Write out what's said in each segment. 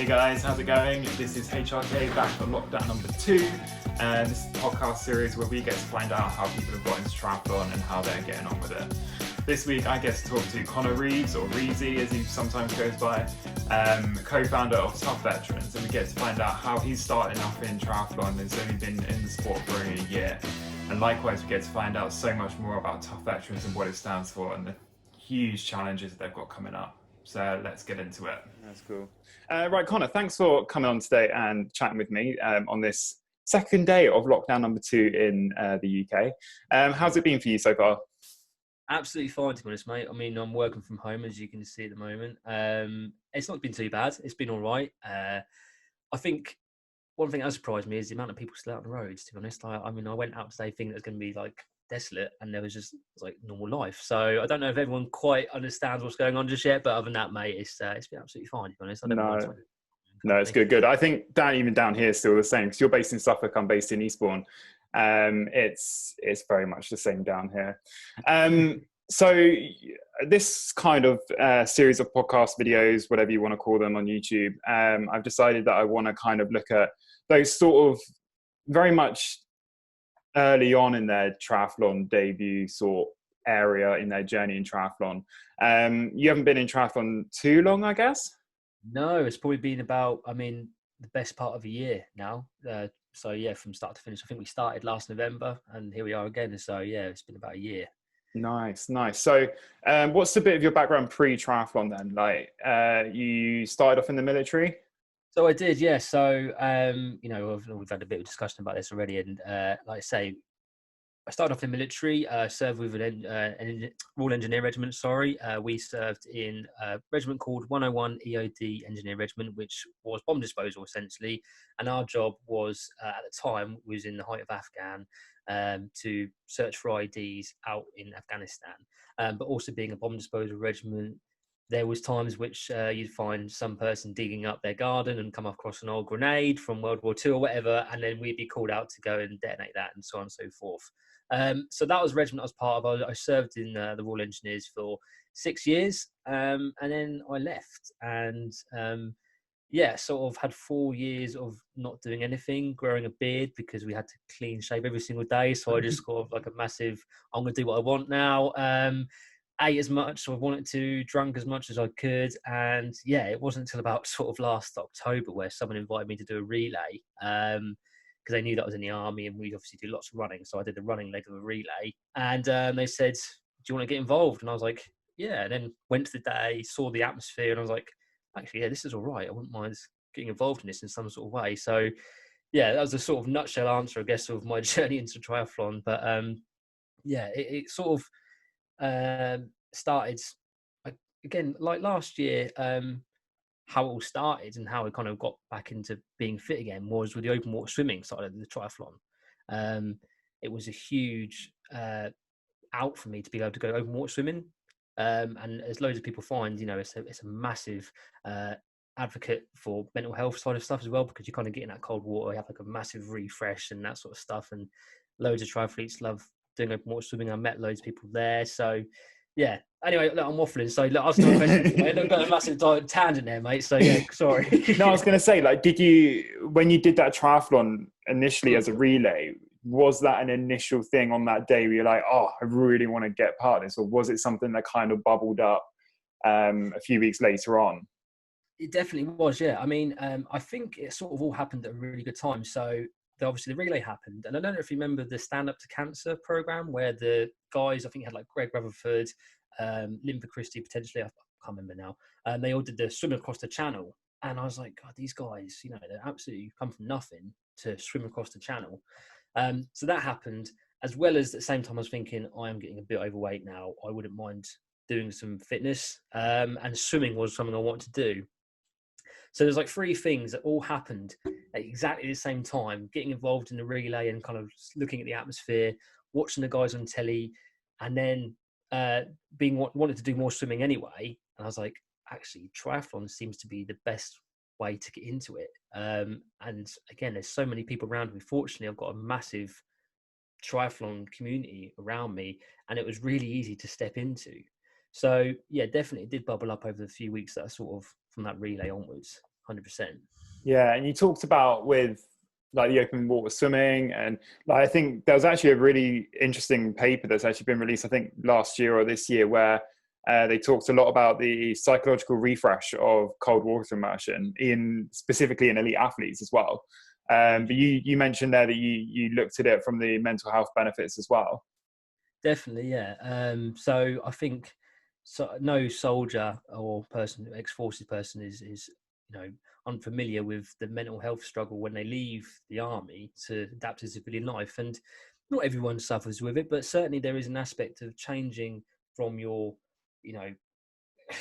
Hey guys, how's it going? This is HRK back for lockdown number 2, and this is the podcast series where we get to find out how people have got into triathlon and how they're getting on with it. This week I get to talk to Conor Reeves, or Reezy as he sometimes goes by, co-founder of Tough Veterans, and we get to find out how he's starting off in triathlon. He's only been in the sport for only a year, and likewise we get to find out so much more about Tough Veterans and what it stands for and the huge challenges that they've got coming up. So let's get into it. That's cool. Right, Conor, thanks for coming on today and chatting with me on this second day of lockdown number 2 in the UK. How's it been for you so far? Absolutely fine, to be honest, mate. I mean, I'm working from home, as you can see at the moment. It's not been too bad. It's been all right. I think one thing that surprised me is the amount of people still out on the roads, to be honest. I went out today thinking it was going to be like desolate, and there was just like normal life. So I don't know if everyone quite understands what's going on just yet, but other than that, mate, it's been absolutely fine, to be honest. No, it's good. I think even down here is still the same, because you're based in Suffolk, I'm based in Eastbourne. It's very much the same down here. So this kind of series of podcast videos, whatever you want to call them, on YouTube, I've decided that I want to kind of look at those sort of very much early on in their triathlon debut sort area in their journey in triathlon. You haven't been in triathlon too long, I guess? No, it's probably been about, the best part of a year now. So yeah, from start to finish. I think we started last November, and here we are again. So yeah, it's been about a year. Nice. So what's the bit of your background pre-triathlon then? Like you started off in the military? So I did, yeah. So we've had a bit of discussion about this already, and like I say, I started off in the military, served with an Royal Engineer Regiment, we served in a regiment called 101 EOD Engineer Regiment, which was bomb disposal, essentially. And our job was, at the time, was in the height of Afghan, to search for IDs out in Afghanistan. But also being a bomb disposal regiment, there was times which you'd find some person digging up their garden and come across an old grenade from World War II or whatever, and then we'd be called out to go and detonate that, and so on and so forth. So that was the regiment I was part of. I served in the Royal Engineers for 6 years, and then I left. And sort of had 4 years of not doing anything, growing a beard because we had to clean shave every single day. So I just got like a massive, I'm going to do what I want now. Ate as much as I wanted to, drunk as much as I could. And yeah, it wasn't until about sort of last October where someone invited me to do a relay. Because they knew that I was in the army, and we obviously do lots of running. So I did the running leg of a relay, and they said, "Do you want to get involved?" And I was like, "Yeah." And then went to the day, saw the atmosphere, and I was like, "Actually, yeah, this is all right. I wouldn't mind getting involved in this in some sort of way." So, yeah, that was a sort of nutshell answer, I guess, of my journey into triathlon. But it sort of started again like last year. How it all started and how I kind of got back into being fit again was with the open water swimming side of the triathlon. It was a huge out for me to be able to go open water swimming. And as loads of people find, it's a massive advocate for mental health side of stuff as well, because you kind of get in that cold water, you have like a massive refresh and that sort of stuff. And loads of triathletes love doing open water swimming. I met loads of people there. So yeah. Anyway, look, I'm waffling. So look, I'll start I've got a massive tangent there, mate. So yeah, sorry. No, I was going to say, like, when you did that triathlon initially as a relay, was that an initial thing on that day where you're like, oh, I really want to get part of this? Or was it something that kind of bubbled up a few weeks later on? It definitely was, yeah. I mean, I think it sort of all happened at a really good time. So obviously the relay happened. And I don't know if you remember the Stand Up to Cancer program, where the guys, I think had like Greg Rutherford, Linda Christie, potentially, I can't remember now. They all did the swim across the channel. And I was like, God, these guys, they're absolutely come from nothing to swim across the channel. So that happened, as well as at the same time I was thinking, I am getting a bit overweight now. I wouldn't mind doing some fitness. And swimming was something I wanted to do. So there's like 3 things that all happened at exactly the same time: getting involved in the relay and kind of looking at the atmosphere, watching the guys on telly, and then wanted to do more swimming anyway. And I was like, actually, triathlon seems to be the best way to get into it. And again, there's so many people around me. Fortunately, I've got a massive triathlon community around me, and it was really easy to step into. So yeah, definitely it did bubble up over the few weeks that I sort of from that relay onwards. 100%. Yeah, and you talked about with like the open water swimming, and like I think there was actually a really interesting paper that's actually been released, I think last year or this year, where they talked a lot about the psychological refresh of cold water immersion in specifically in elite athletes as well. But you mentioned there that you looked at it from the mental health benefits as well. Definitely, yeah. So I think no soldier or person, ex-forces person, is unfamiliar with the mental health struggle when they leave the army to adapt to civilian life, and not everyone suffers with it, but certainly there is an aspect of changing from your, you know,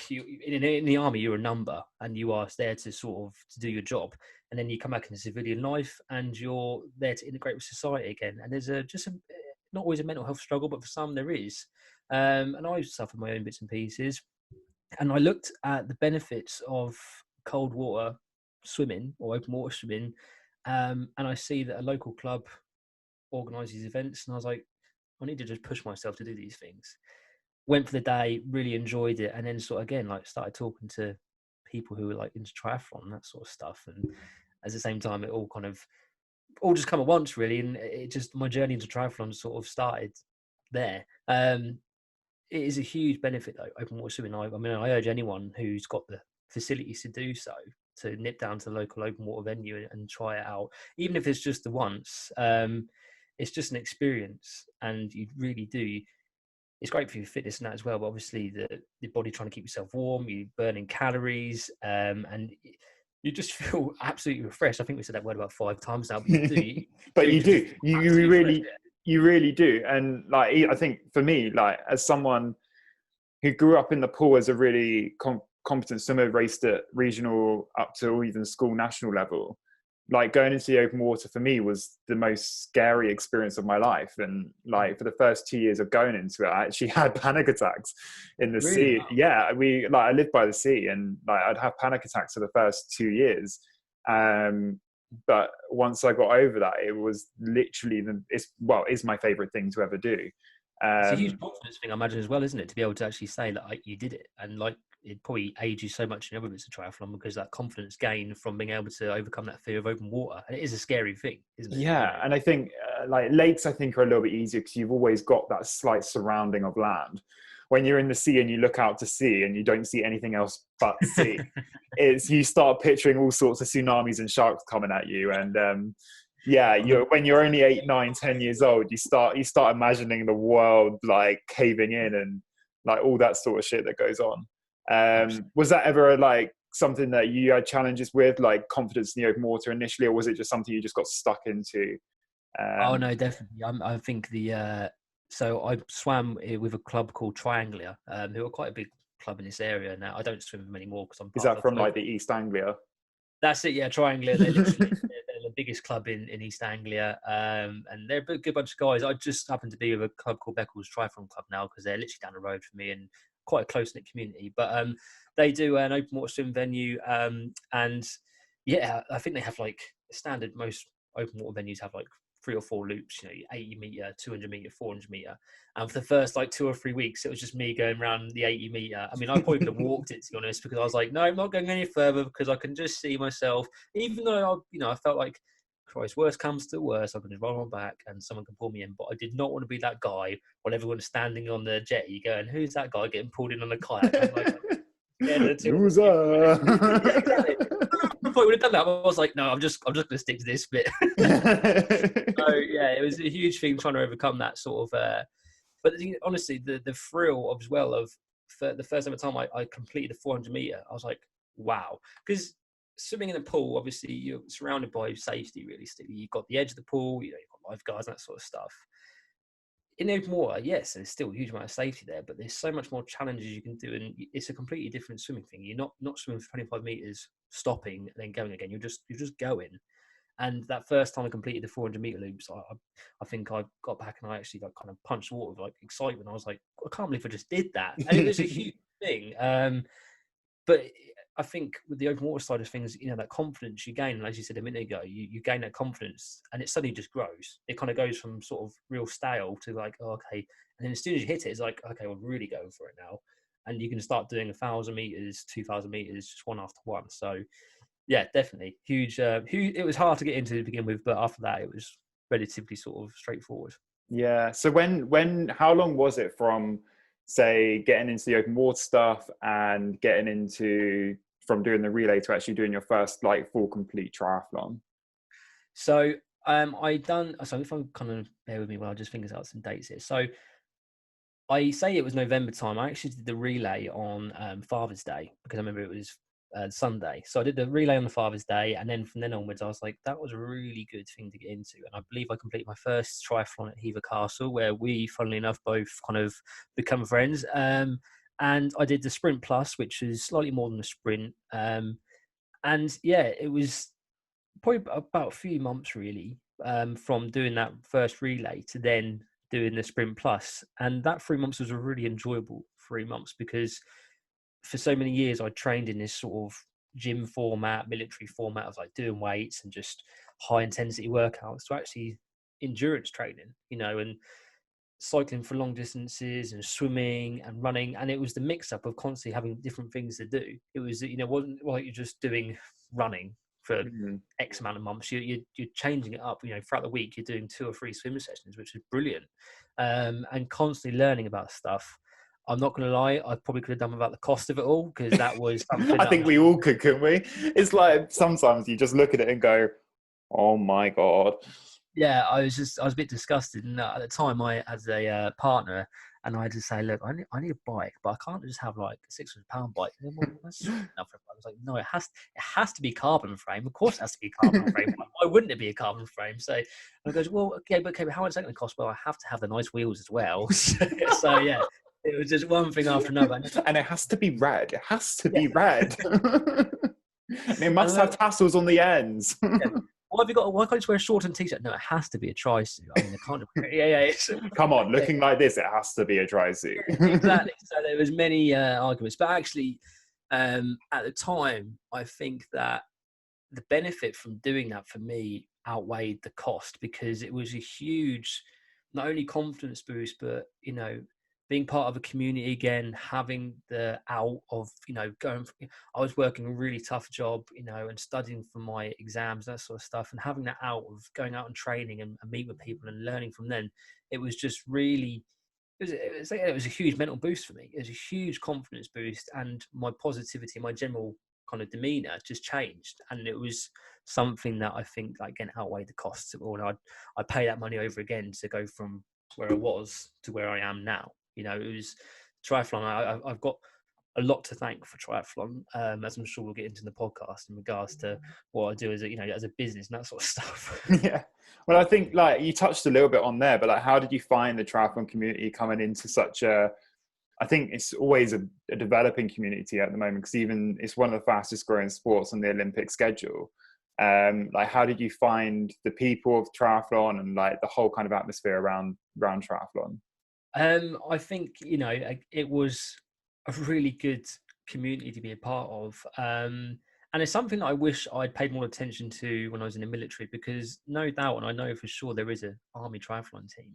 in the army you're a number and you are there to sort of to do your job, and then you come back into civilian life and you're there to integrate with society again, and there's not always a mental health struggle, but for some there is. And I suffer my own bits and pieces, and I looked at the benefits of cold water swimming or open water swimming, and I see that a local club organises events, and I was like, I need to just push myself to do these things. Went for the day, really enjoyed it, and then sort of again like started talking to people who were like into triathlon and that sort of stuff, and at the same time it all just come at once really, and it just my journey into triathlon sort of started there. It is a huge benefit though, open water swimming. I mean, I urge anyone who's got the facilities to do so to nip down to the local open water venue and try it out, even if it's just the once. It's just an experience, and you really do. It's great for your fitness and that as well, but obviously the body trying to keep yourself warm, you burning calories, and you just feel absolutely refreshed. I think we said that word about 5 times now, but you do. But you just do. You really do. And like I think for me, like as someone who grew up in the pool as a really competent swimmer, raced at regional up to even school national level, like going into the open water for me was the most scary experience of my life. And like for the first 2 years of going into it, I actually had panic attacks in the Really? sea. Wow. Yeah, I lived by the sea, and like I'd have panic attacks for the first 2 years. But once I got over that, it was literally is my favorite thing to ever do. It's a huge confidence thing, I imagine, as well, isn't it? To be able to actually say that like, you did it, and like it probably aids you so much in other bits of triathlon because that confidence gained from being able to overcome that fear of open water, and it is a scary thing, isn't it? Yeah, and I think like lakes, I think are a little bit easier because you've always got that slight surrounding of land. When you're in the sea and you look out to sea and you don't see anything else but sea, you start picturing all sorts of tsunamis and sharks coming at you. And when you're only 8, 9, 10 years old, you start imagining the world like caving in and like all that sort of shit that goes on. Was that ever like something that you had challenges with, like confidence in the open water initially, or was it just something you just got stuck into? Oh no, definitely. I think so I swam with a club called Trianglia, who are quite a big club in this area now. I don't swim with them anymore because I'm Is part that of a from club. like the East Anglia? That's it, yeah. Trianglia, they're literally they're the biggest club in East Anglia, and they're a good bunch of guys. I just happen to be with a club called Beccles Triathlon Club now because they're literally down the road from me and quite a close knit community. But they do an open water swim venue, and yeah, I think they have like standard. Most open water venues have like 3 or 4 loops, 80 meter, 200 meter, 400 meter. And for the first like 2 or 3 weeks, it was just me going around the 80 meter. I mean, I probably could have walked it, to be honest, because I was like, no, I'm not going any further because I can just see myself. Even though I felt like, Christ, worst comes to worst, I can just roll my back and someone can pull me in. But I did not want to be that guy while everyone's standing on the jetty going, who's that guy getting pulled in on a kayak? I'm like, loser. Yeah, exactly. I probably would have done that. But I was like, no, I'm just going to stick to this bit. So yeah, it was a huge thing trying to overcome that sort of. But honestly, the thrill as well of the first ever time I completed the 400 meter, I was like, wow, because swimming in the pool, obviously you're surrounded by safety. Realistically, you've got the edge of the pool, you've got lifeguards and that sort of stuff. In open water, yes, there's still a huge amount of safety there, but there's so much more challenges you can do, and it's a completely different swimming thing. You're not swimming for 25 meters, stopping and then going again. You're just going. And that first time I completed the 400 meter loops, I think I got back and I actually like kind of punched the water with like excitement. I was like, I can't believe I just did that, and it was a huge thing. But I think with the open water side of things, that confidence you gain, and as you said a minute ago, you gain that confidence, and it suddenly just grows. It kind of goes from sort of real stale to like, oh, okay, and then as soon as you hit it, it's like, okay, we're really going for it now, and you can start doing 1,000 meters, 2,000 meters, just one after one. So Yeah, definitely huge. It was hard to get into to begin with, but after that, it was relatively sort of straightforward. Yeah. So how long was it from, say, getting into the open water stuff and getting into from doing the relay to actually doing your first like full complete triathlon? So I done. So if I kind of bear with me while I just think out some dates here. So I say it was November time. I actually did the relay on Father's Day because I remember it was Sunday. So I did the relay on the Father's Day, and then from then onwards, I was like, that was a really good thing to get into. And I believe I completed my first triathlon at Hever Castle, where we, funnily enough, both kind of become friends. And I did the Sprint Plus, which is slightly more than a sprint. And yeah, it was probably about a few months really from doing that first relay to then doing the Sprint Plus. And that 3 months was a really enjoyable 3 months because for so many years I trained in this sort of gym format, military format of like doing weights and just high intensity workouts to actually endurance training, and cycling for long distances and swimming and running. And it was the mix up of constantly having different things to do. It was, wasn't like you're just doing running for Mhm. X amount of months. You're changing it up, throughout the week. You're doing 2 or 3 swim sessions, which is brilliant. And constantly learning about stuff. I'm not going to lie, I probably could have done without the cost of it all because that was something I that think we all could, couldn't we? It's like sometimes you just look at it and go, "Oh my God." yeah, I was a bit disgusted. And at the time, I had a partner, and I had to say, look, I need a bike, but I can't just have like a £600 bike. And then, well, that's enough. I was like, no, it has to be carbon frame. Of course, it has to be carbon frame. Why wouldn't it be a carbon frame? So I goes, well, okay, but how much is that going to cost? Well, I have to have the nice wheels as well. So yeah, it was just one thing after another. And it has to be red. It has to Yeah, be red. And it must have tassels on the ends. yeah. Why can't you just wear a short and t-shirt? No, it has to be a tri-suit. I mean, I can't. Yeah. Come on, looking like this, it has to be a dry suit. Yeah, exactly. So there was many arguments, but actually, at the time, I think that the benefit from doing that for me outweighed the cost because it was a huge, not only confidence boost, but being part of a community again, having the out of going. I was working a really tough job, and studying for my exams, that sort of stuff, and having that out of going out and training and meet with people and learning from them. It was just really it was a huge mental boost for me. It was a huge confidence boost, and my positivity, my general kind of demeanor just changed. And it was something that I think, like, again, outweighed the costs of all. And I'd pay that money over again to go from where I was to where I am now. It was triathlon. I've got a lot to thank for triathlon, as I'm sure we'll get into the podcast in regards to what I do as a business and that sort of stuff. Yeah. Well, I think like you touched a little bit on there, but like, how did you find the triathlon community coming into such a, I think it's always a developing community at the moment because even it's one of the fastest growing sports on the Olympic schedule. Like, how did you find the people of triathlon and like the whole kind of atmosphere around triathlon? I think it was a really good community to be a part of, and it's something that I wish I'd paid more attention to when I was in the military. Because no doubt, and I know for sure, there is an army triathlon team.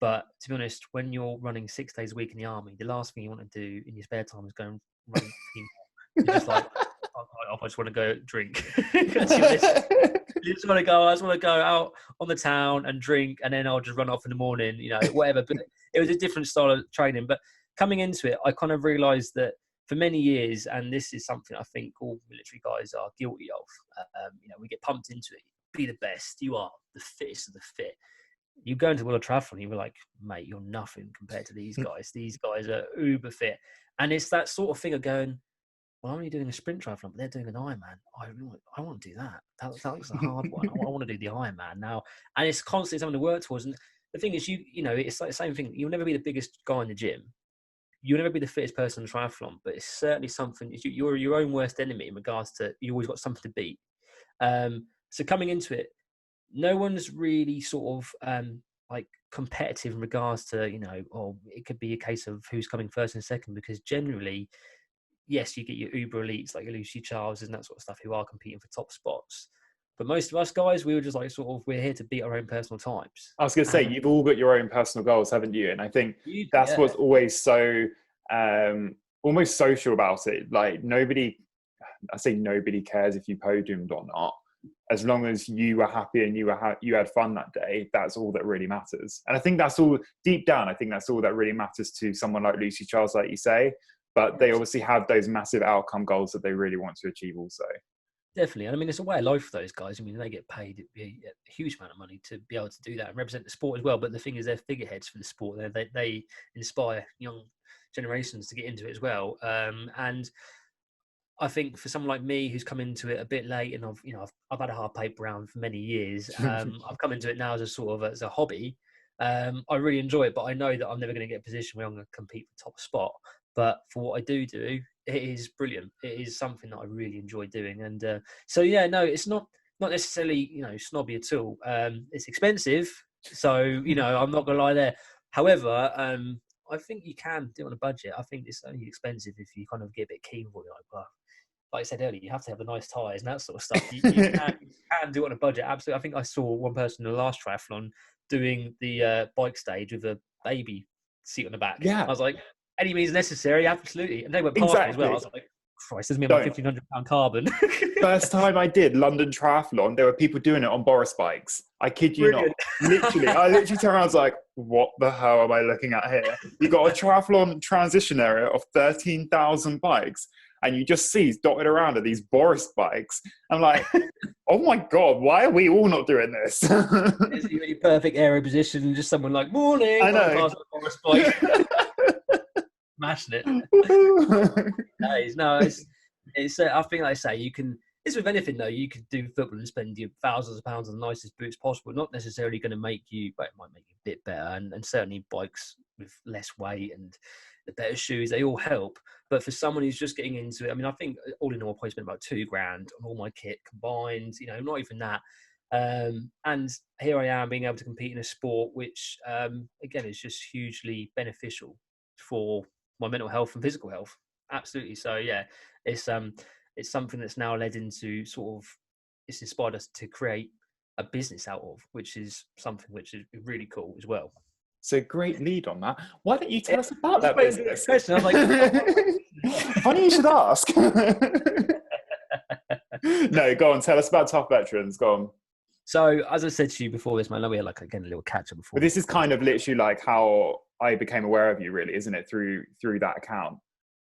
But to be honest, when you're running 6 days a week in the army, the last thing you want to do in your spare time is go and run team. You're just like, I just want to go drink. You just want to go. I just want to go out on the town and drink, and then I'll just run off in the morning, whatever. But it was a different style of training. But coming into it, I kind of realised that for many years, and this is something I think all military guys are guilty of. We get pumped into it. Be the best. You are the fittest of the fit. You go into World Triathlon, you were like, mate, you're nothing compared to these guys. These guys are uber fit, and it's that sort of thing of going, well, I'm only doing a sprint triathlon, but they're doing an Ironman. I want to do that. That looks a hard one. I want to do the Ironman now. And it's constantly something to work towards. And the thing is, it's like the same thing. You'll never be the biggest guy in the gym. You'll never be the fittest person in triathlon, but it's certainly something. You're your own worst enemy in regards to you always got something to beat. So coming into it, no one's really sort of like competitive in regards to, or it could be a case of who's coming first and second, because generally, yes, you get your uber elites like your Lucy Charles and that sort of stuff who are competing for top spots. But most of us guys, we were just like we're here to beat our own personal times. I was going to say, you've all got your own personal goals, haven't you? And I think that's what's always so almost social about it. Like nobody I say nobody cares if you podiumed or not. As long as you were happy and you had fun that day, that's all that really matters. And I think that's all, deep down, I think that's all that really matters to someone like Lucy Charles, like you say. But they obviously have those massive outcome goals that they really want to achieve also. Definitely. And I mean, it's a way of life for those guys. I mean, they get paid a huge amount of money to be able to do that and represent the sport as well. But the thing is, they're figureheads for the sport. They inspire young generations to get into it as well. And I think for someone like me who's come into it a bit late, and I've had a hard paper round for many years. I've come into it now as a sort of as a hobby. I really enjoy it, but I know that I'm never going to get a position where I'm going to compete for top spot. But for what I do, it is brilliant. It is something that I really enjoy doing. And so, yeah, no, it's not necessarily, snobby at all. It's expensive. So, I'm not going to lie there. However, I think you can do it on a budget. I think it's only expensive if you kind of get a bit keen for it. Like I said earlier, you have to have the nice tyres and that sort of stuff. You can do it on a budget. Absolutely. I think I saw one person in the last triathlon doing the bike stage with a baby seat on the back. Yeah. I was like, any means necessary, absolutely. And they went past me as well. I was like, Christ, this is me on my £1,500 carbon. First time I did London Triathlon, there were people doing it on Boris bikes. I kid you not. Literally, I literally turned around and was like, what the hell am I looking at here? You got a triathlon transition area of 13,000 bikes, and you just see dotted around are these Boris bikes. I'm like, oh my God, why are we all not doing this? It's your perfect aero position, just someone like, morning, I know. Boris bike. Smashing it. No, it's. I think, like I say, you can. It's with anything though. You could do football and spend your thousands of pounds on the nicest boots possible. Not necessarily going to make you, but it might make you a bit better. And certainly bikes with less weight and the better shoes, they all help. But for someone who's just getting into it, I mean, I think all in all, I probably spent about £2,000 on all my kit combined. Not even that. And here I am being able to compete in a sport which, again, is just hugely beneficial for my mental health and physical health. Absolutely. So yeah, it's something that's now led into it's inspired us to create a business out of, which is something which is really cool as well. So great lead on that. Why don't you tell us about that business? Question. I was like, funny you should ask. No, go on. Tell us about Tough Veterans. Go on. So as I said to you before this, man, we had a little catch up before. But this is kind of literally like how I became aware of you, really, isn't it? Through that account.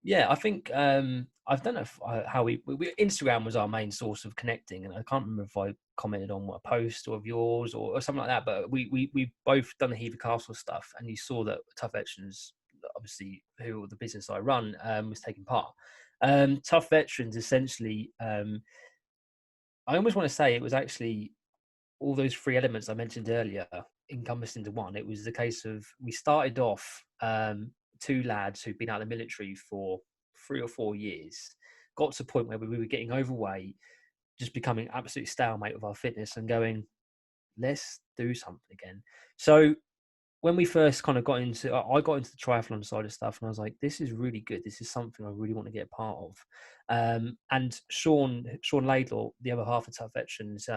Yeah, I think I don't know how we Instagram was our main source of connecting, and I can't remember if I commented on a post or of yours or something like that. But we both done the Hever Castle stuff, and you saw that Tough Veterans, obviously, who the business I run, was taking part. Tough Veterans, essentially, I almost want to say it was actually all those three elements I mentioned earlier encompassed into one. It was the case of we started off two lads who'd been out of the military for 3 or 4 years, got to a point where we were getting overweight, just becoming absolutely stalemate with our fitness and going, let's do something again. So when we first kind of I got into the triathlon side of stuff, and I was like, this is really good. This is something I really want to get a part of. And Sean Laidlaw, the other half of Tough Veterans,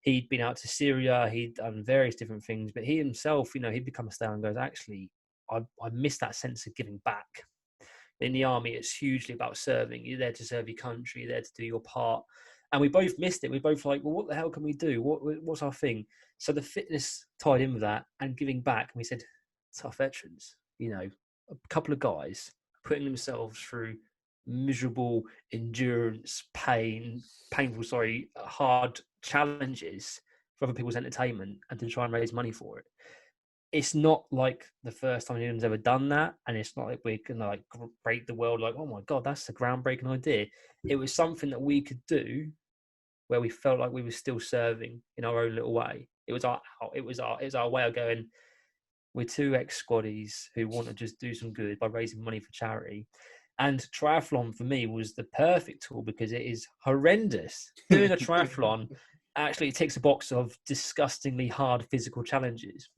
he'd been out to Syria, he'd done various different things, but he himself, he'd become a stale and goes, actually, I miss that sense of giving back. In the army, it's hugely about serving. You're there to serve your country, you're there to do your part. And we both missed it. We both like, well, what the hell can we do? What's our thing? So the fitness tied in with that and giving back. And we said, Tough Veterans, a couple of guys putting themselves through miserable endurance, hard challenges for other people's entertainment and to try and raise money for it. It's not like the first time anyone's ever done that, and it's not like we're gonna break the world. Like, oh my God, that's a groundbreaking idea. It was something that we could do where we felt like we were still serving in our own little way. It was our way of going, we're two ex-squaddies who want to just do some good by raising money for charity. And triathlon for me was the perfect tool because it is horrendous. Doing a triathlon actually ticks a box of disgustingly hard physical challenges.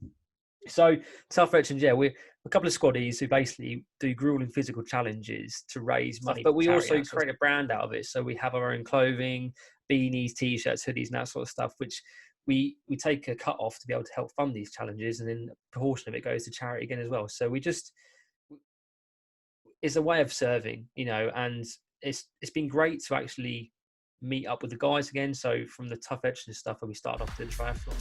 So Tough Veterans, yeah, we're a couple of squaddies who basically do grueling physical challenges to raise money, but we also create a brand out of it. So we have our own clothing, beanies, t-shirts, hoodies, and that sort of stuff, which we take a cut off to be able to help fund these challenges, and then a portion of it goes to charity again as well. So it's a way of serving, and it's been great to actually meet up with the guys again. So from the tough edge and stuff, when we started off doing triathlon,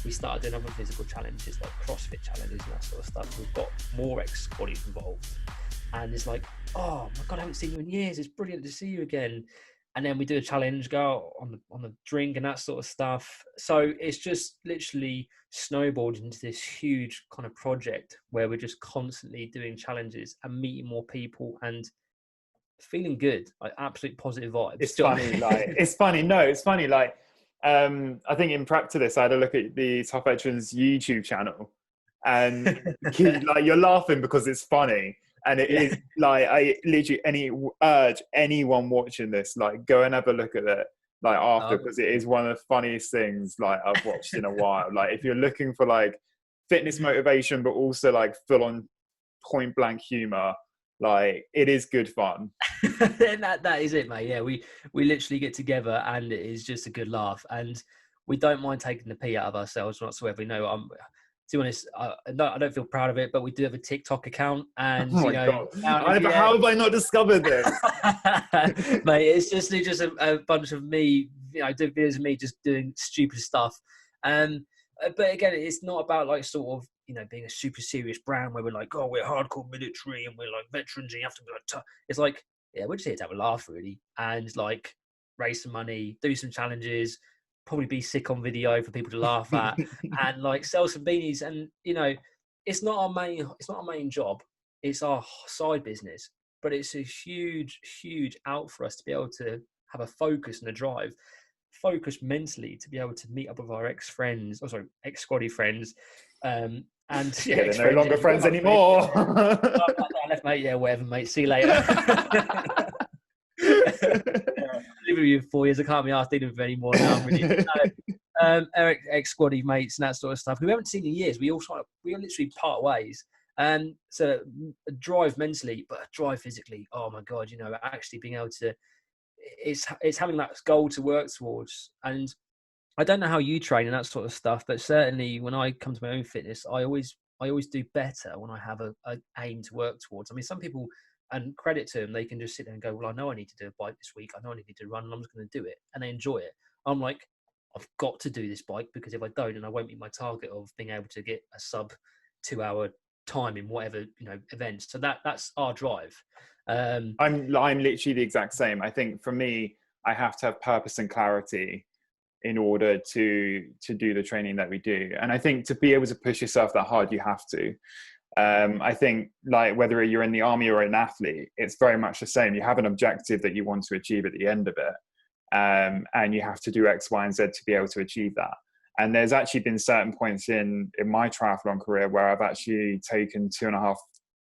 we started doing other physical challenges like CrossFit challenges and that sort of stuff. We've got more ex-squaddies involved, and it's like, oh my god, I haven't seen you in years. It's brilliant to see you again. And then we do a challenge, go on the drink and that sort of stuff. So it's just literally snowballed into this huge kind of project where we're just constantly doing challenges and meeting more people and feeling good, like absolute positive vibes. It's funny, like it's funny. No, it's funny. Like, I think in prep to this, I had a look at the Tough Veterans YouTube channel, and like you're laughing because it's funny, and it is like I literally urge anyone watching this, like go and have a look at it, like after, because it is one of the funniest things like I've watched in a while. Like if you're looking for like fitness motivation, but also like full on point blank humor. Like it is good fun. that is it, mate. Yeah, we literally get together and it is just a good laugh, and we don't mind taking the pee out of ourselves whatsoever. You know, to be honest, I don't feel proud of it, but we do have a TikTok account, and oh my God. How have I not discovered this? Mate, it's just a bunch of me, you know, doing videos of me just doing stupid stuff. But again, it's not about like sort of, you know, being a super serious brand where we're like, oh, we're hardcore military and we're like veterans and you have to be like tough. It's like, yeah, we're just here to have a laugh, really, and like raise some money, do some challenges, probably be sick on video for people to laugh at, and like sell some beanies. And you know, it's not our main job. It's our side business, but it's a huge out for us to be able to have a focus and a drive. Focus mentally to be able to meet up with our ex-squaddy friends, and they're no longer friends anymore. I left, mate. Yeah, whatever, mate. See you later. I've lived with you for 4 years. I can't be asked dealing with anymore now. I'm really, Eric, ex-squaddy mates and that sort of stuff. We haven't seen in years. We literally part ways. So a drive mentally, but a drive physically. Oh my God, you know, actually being able to. It's having that goal to work towards. And I don't know how you train and that sort of stuff, but certainly when I come to my own fitness, I always do better when I have a aim to work towards. I mean, some people, and credit to them, they can just sit there and go, well, I know I need to do a bike this week. I know I need to run, and I'm just going to do it. And they enjoy it. I'm like, I've got to do this bike, because if I don't, then I won't meet my target of being able to get a sub 2 hour time in whatever, you know, events. So that's our drive. I'm literally the exact same. I think for me, I have to have purpose and clarity in order to do the training that we do. And I think to be able to push yourself that hard, you have to. I think like whether you're in the army or an athlete, it's very much the same. You have an objective that you want to achieve at the end of it. And you have to do X, Y, and Z to be able to achieve that. And there's actually been certain points in my triathlon career where I've actually taken 2.5,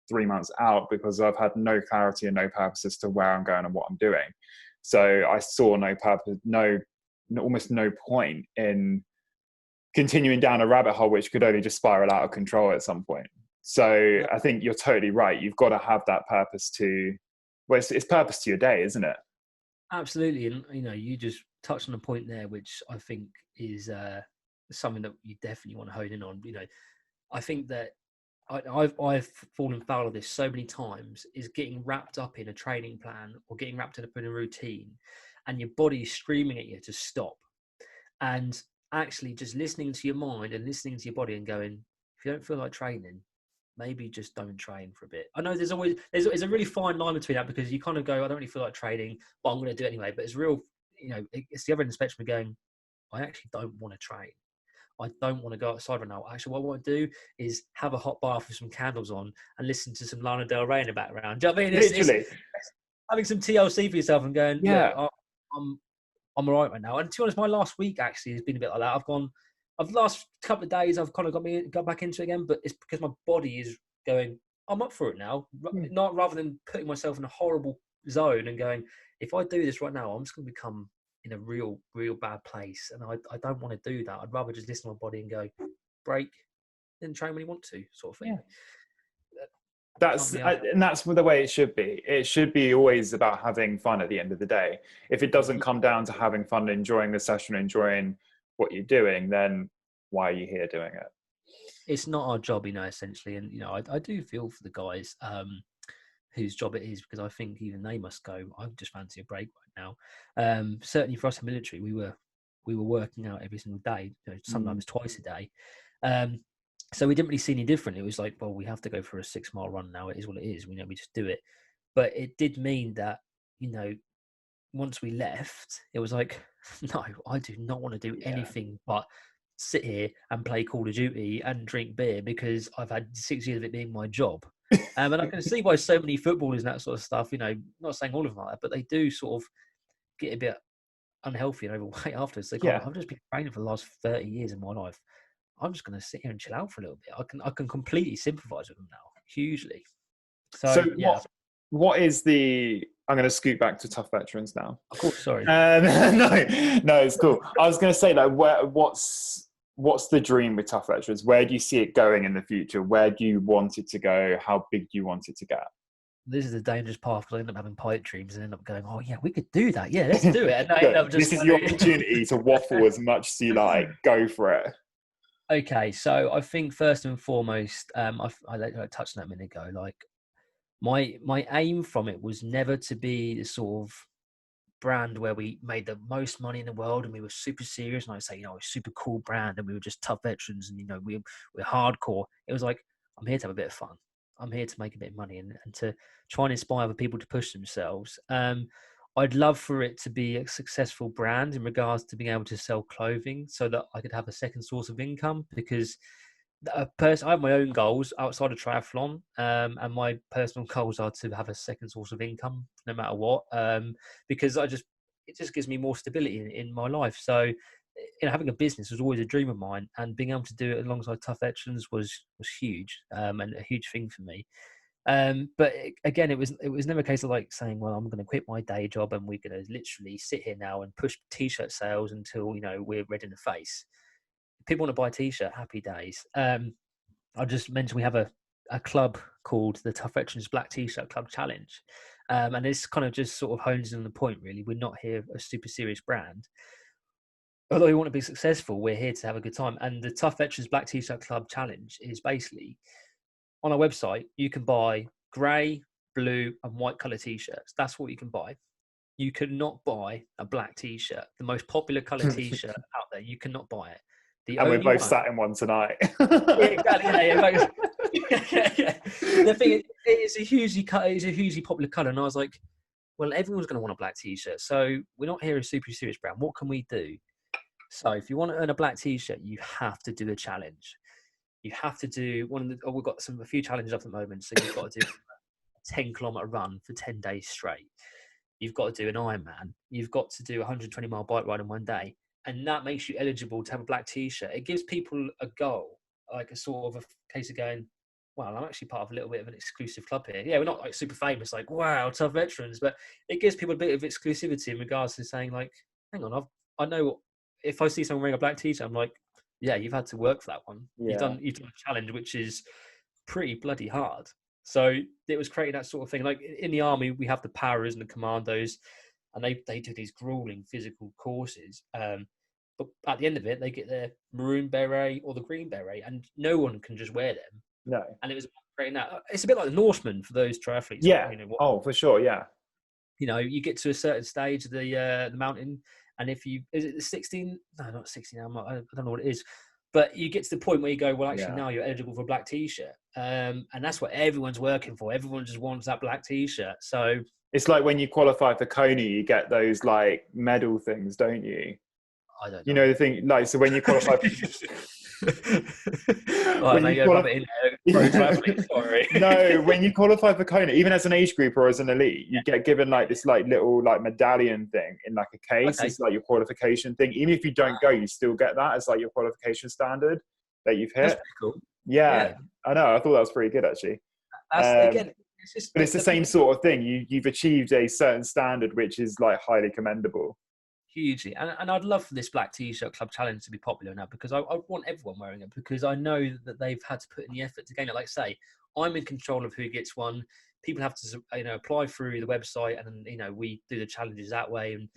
3 months out because I've had no clarity and no purpose as to where I'm going and what I'm doing. So I saw no purpose, almost no point in continuing down a rabbit hole, which could only just spiral out of control at some point. So I think you're totally right. You've got to have that purpose it's purpose to your day, isn't it? Absolutely. And, you know, you just touched on a point there, which I think is something that you definitely want to hone in on. You know, I think that I've fallen foul of this so many times, is getting wrapped up in a training plan or getting wrapped up in a routine, and your body's screaming at you to stop. And actually just listening to your mind and listening to your body and going, if you don't feel like training, maybe just don't train for a bit. I know there's a really fine line between that, because you kind of go, I don't really feel like training, but I'm going to do it anyway. But it's real, you know, it's the other end of the spectrum of going, I actually don't want to train. I don't want to go outside right now. Actually, what I want to do is have a hot bath with some candles on and listen to some Lana Del Rey in the background. Do you know what I mean? It's having some TLC for yourself and going, yeah, I'm all right now. And to be honest, my last week actually has been a bit like that. I've last couple of days, I've kind of got back into it again, but it's because my body is going, I'm up for it now. Not rather than putting myself in a horrible zone and going, if I do this right now, I'm just going to become in a real bad place. And I don't want to do that. I'd rather just listen to my body and go, break, then train when you want to, sort of thing. Yeah. That's the way it should be. It should be always about having fun at the end of the day. If it doesn't come down to having fun, enjoying the session, enjoying what you're doing, then why are you here doing it? It's not our job, you know, essentially. And, you know, I do feel for the guys whose job it is, because I think even they must go, I just fancy a break right now. Certainly for us in military, we were working out every single day, sometimes twice a day. So we didn't really see any different. It was like, well, we have to go for a 6 mile run now. It is what it is. We just do it. But it did mean that, once we left, it was like, no, I do not want to do anything but sit here and play Call of Duty and drink beer, because I've had 6 years of it being my job. And I can see why so many footballers and that sort of stuff, not saying all of them like that, but they do sort of get a bit unhealthy and overweight afterwards. They go, I've just been training for the last 30 years of my life. I'm just going to sit here and chill out for a little bit. I can completely sympathise with them now, hugely. So yeah. What is the? I'm going to scoot back to Tough Veterans now. Of course, sorry. No, it's cool. I was going to say, like, what's the dream with Tough Veterans? Where do you see it going in the future? Where do you want it to go? How big do you want it to get? This is a dangerous path, because I end up having pipe dreams and end up going, oh yeah, we could do that. Yeah, let's do it. And I end up just, this is your opportunity to waffle as much as you like. Go for it. Okay, so I think first and foremost, I touched on that a minute ago. Like my aim from it was never to be the sort of brand where we made the most money in the world and we were super serious, and I say, a super cool brand, and we were just tough veterans, and we're hardcore. It was like, I'm here to have a bit of fun. I'm here to make a bit of money and to try and inspire other people to push themselves. I'd love for it to be a successful brand in regards to being able to sell clothing, so that I could have a second source of income, because I have my own goals outside of triathlon, and my personal goals are to have a second source of income no matter what, because it just gives me more stability in my life. So having a business was always a dream of mine, and being able to do it alongside Tough Veterans was huge, and a huge thing for me. But again, it was never a case of like saying, well, I'm going to quit my day job and we're going to literally sit here now and push t-shirt sales until we're red in the face. People want to buy a t-shirt, happy days. I just mentioned we have a club called the Tough Veterans Black T-shirt Club Challenge, and this kind of just sort of hones in on the point. Really, we're not here a super serious brand. Although we want to be successful, we're here to have a good time. And the Tough Veterans Black T-shirt Club Challenge is basically, on our website, you can buy grey, blue, and white colour t-shirts. That's what you can buy. You cannot buy a black t-shirt, the most popular colour t-shirt out there. You cannot buy it. And we're both sat in one tonight. Yeah, exactly. Yeah. The thing is, it's a hugely popular colour, and I was like, well, everyone's going to want a black t-shirt, so we're not here a super serious brand. What can we do? So if you want to earn a black t-shirt, you have to do a challenge. You have to do we've got a few challenges up at the moment. So you've got to do a 10-kilometer run for 10 days straight. You've got to do an Ironman. You've got to do a 120-mile bike ride in one day. And that makes you eligible to have a black t-shirt. It gives people a goal, like a sort of a case of going, well, I'm actually part of a little bit of an exclusive club here. Yeah, we're not like super famous, like, wow, Tough Veterans, but it gives people a bit of exclusivity in regards to saying, like, hang on, I know if I see someone wearing a black t-shirt, I'm like, yeah, you've had to work for that one. Yeah. You've done a challenge, which is pretty bloody hard. So it was creating that sort of thing. Like in the army, we have the paras and the commandos, and they do these grueling physical courses. But at the end of it, they get their maroon beret or the green beret, and no one can just wear them. No. And it was creating that. It's a bit like the Norseman for those triathletes. Yeah. For sure. Yeah. You get to a certain stage of the mountain, and is it the 16? No, not 16. I don't know what it is. But you get to the point where you go, well, actually, now you're eligible for a black t-shirt. And that's what everyone's working for. Everyone just wants that black t-shirt. So it's like when you qualify for Kona, you get those like medal things, don't you? I don't know. You know the thing, like, so when you qualify No, when you qualify for Kona, even as an age group or as an elite, you get given like this like little like medallion thing in like a case. Okay. It's like your qualification thing. Even if you don't go, you still get that as like your qualification standard that you've hit. That's pretty cool. Yeah, I know. I thought that was pretty good actually. Again, but it's the same sort of thing. You've achieved a certain standard, which is like highly commendable. Hugely, and I'd love for this Black T-shirt Club Challenge to be popular now, because I want everyone wearing it, because I know that they've had to put in the effort to gain it. Like say, I'm in control of who gets one. People have to apply through the website, and we do the challenges that way, and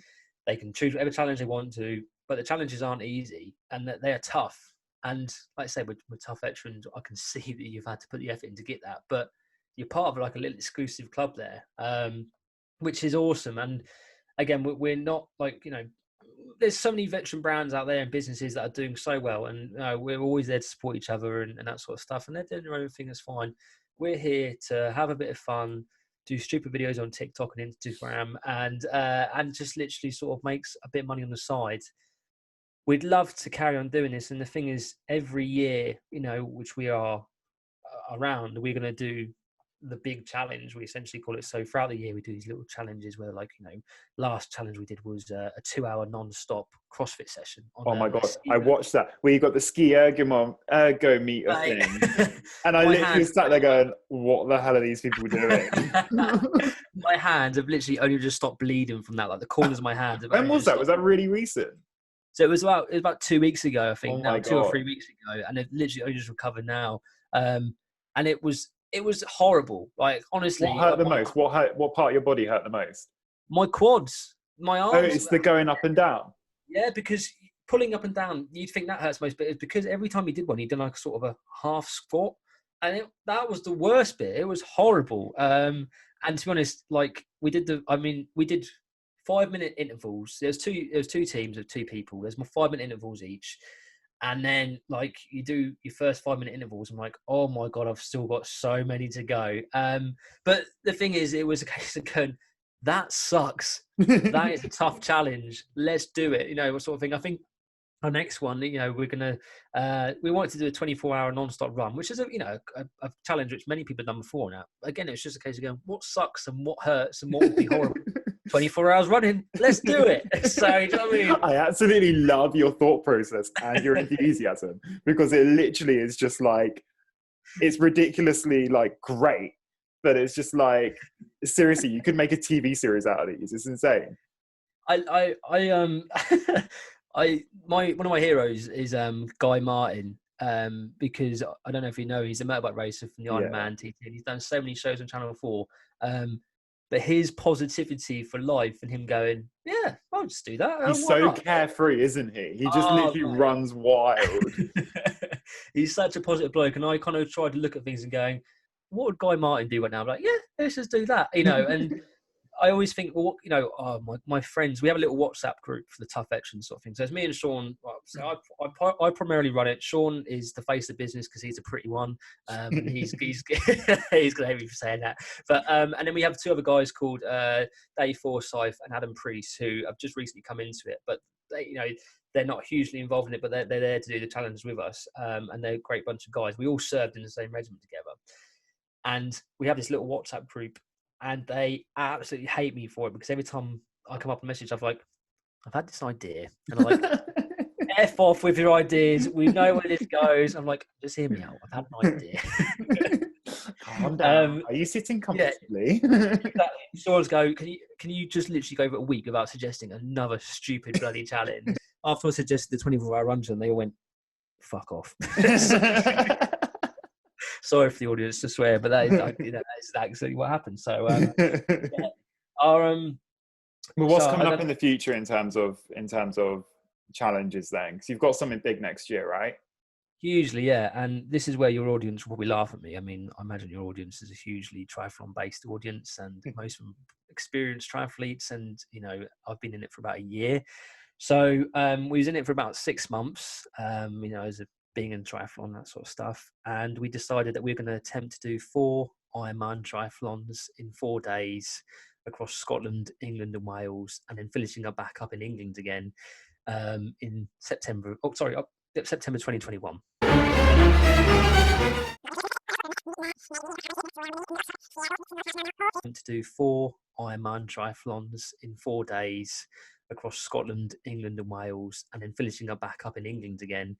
they can choose whatever challenge they want to. But the challenges aren't easy, and that they are tough. And like I say, with Tough Veterans, I can see that you've had to put the effort in to get that. But you're part of like a little exclusive club there, which is awesome. And again, we're not like, there's so many veteran brands out there and businesses that are doing so well, and we're always there to support each other and that sort of stuff. And they're doing their own thing. That's fine. We're here to have a bit of fun, do stupid videos on TikTok and Instagram, and just literally sort of makes a bit of money on the side. We'd love to carry on doing this. And the thing is, every year, which we are around, we're going to do the big challenge, we essentially call it. So throughout the year we do these little challenges where, like, last challenge we did was a 2-hour non-stop CrossFit session on, oh my god, I watched that where you got the ski ergometer thing, and I literally sat there going, what the hell are these people doing? My hands have literally only just stopped bleeding from that. Like, the corners of my hands have when was that really recent? So it was about 2 weeks ago, I think. Oh my 2 or 3 weeks ago, and they've literally only just recovered now. And it was horrible. Like, honestly, what hurt the most? What part of your body hurt the most? My quads, my arms. Oh, it's the going up and down. Yeah, because pulling up and down, you'd think that hurts most, but it's because every time he did one, he did like sort of a half squat, and that was the worst bit. It was horrible. And to be honest, like, we did 5-minute intervals. There's two teams of 2 people. There's 5-minute intervals each. And then, like, you do your first 5-minute intervals. I'm like, oh my God, I've still got so many to go. But the thing is, it was a case of going, that sucks. That is a tough challenge. Let's do it. What sort of thing. I think our next one, we're going to, we wanted to do a 24-hour non-stop run, which is a challenge which many people have done before now. Again, it's just a case of going, what sucks and what hurts and what would be horrible. 24 hours running, let's do it. So, do you know what I mean? I absolutely love your thought process and your enthusiasm, because it literally is just like, it's ridiculously like great, but it's just like, seriously, you could make a TV series out of these. It's insane. One of my heroes is Guy Martin, because I don't know if you know, he's a motorbike racer from the Ironman TT. He's done so many shows on Channel 4. But his positivity for life and him going, yeah, I'll just do that. He's so carefree, isn't he? He just literally runs wild. He's such a positive bloke. And I kind of tried to look at things and going, what would Guy Martin do right now? I'm like, yeah, let's just do that. And I always think, well, my friends, we have a little WhatsApp group for the tough veterans sort of thing. So it's me and Sean. So I primarily run it. Sean is the face of business because he's a pretty one. He's he's going to hate me for saying that. But and then we have 2 other guys called Dave Forsyth and Adam Priest, who have just recently come into it. But they, they're not hugely involved in it, but they're there to do the challenge with us. And they're a great bunch of guys. We all served in the same regiment together, and we have this little WhatsApp group. And they absolutely hate me for it, because every time I come up with a message, I've had this idea. And I'm like, F off with your ideas. We know where this goes. I'm like, just hear me out. I've had an idea. Calm down. Are you sitting comfortably? Yeah, exactly. Sean's go, can you just literally go for a week without suggesting another stupid bloody challenge? After I suggested the 24-hour run, and they all went, fuck off. Sorry for the audience to swear, but that is, that's exactly what happened. So, well, what's coming up in the future in terms of challenges then? Because you've got something big next year, right? Hugely, yeah. And this is where your audience will probably laugh at me. I mean, I imagine your audience is a hugely triathlon-based audience, and most of them experienced triathletes. And I've been in it for about a year. So we was in it for about 6 months. As a being in triathlon, that sort of stuff. And we decided that we were going to attempt to do 4 Ironman triathlons in 4 days across Scotland, England and Wales, and then finishing up back up in England again in September 2021. To do 4 Ironman triathlons in 4 days across Scotland, England and Wales, and then finishing up back up in England again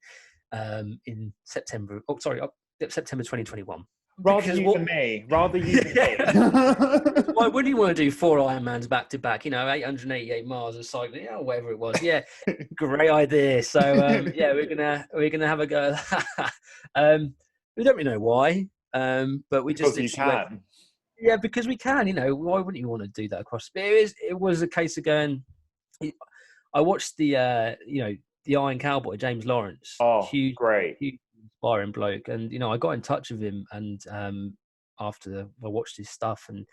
in September 2021. Rather you than me. Why wouldn't you want to do 4 Ironmans back to back? 888 miles of cycling, whatever it was. Yeah, great idea. So we're gonna have a go at that. We don't really know why, but we just because you can. Yeah, because we can. Why wouldn't you want to do that across? It was a case of going. I watched the Iron Cowboy, James Lawrence. Oh, huge, great, huge inspiring bloke. And I got in touch with him, and I watched his stuff and